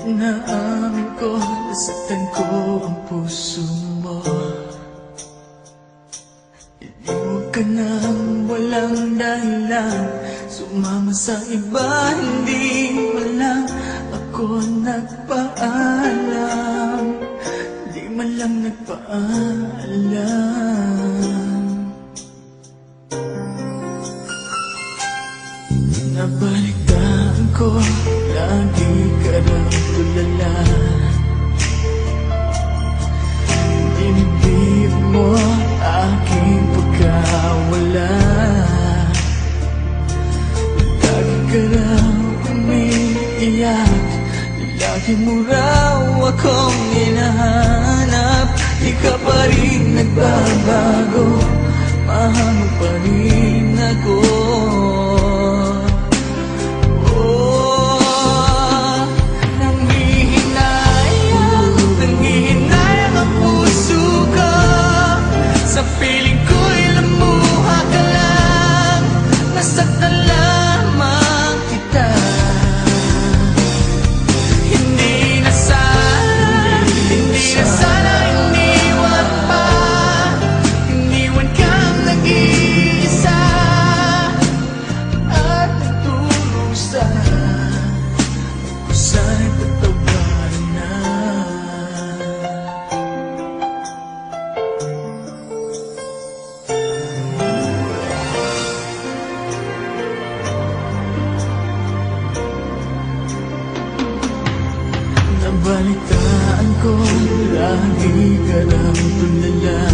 Inaamin ko, nasaktan ko ang puso mo. Iniwag ka nang walang dahilan, sumama sa iba, hindi mo lang ako nagpaalam. Di man lang nagpaalam. Nabalitaan ko, lagi ka raw tulala. Dinibig mo aking pagkawala. Lagi ka raw umiiyak, lagi mo raw akong hinahanap. Di ka pa rin nagbabago, mahal mo pa rin ako. Nabalitaan ko, lagi ka raw tulala.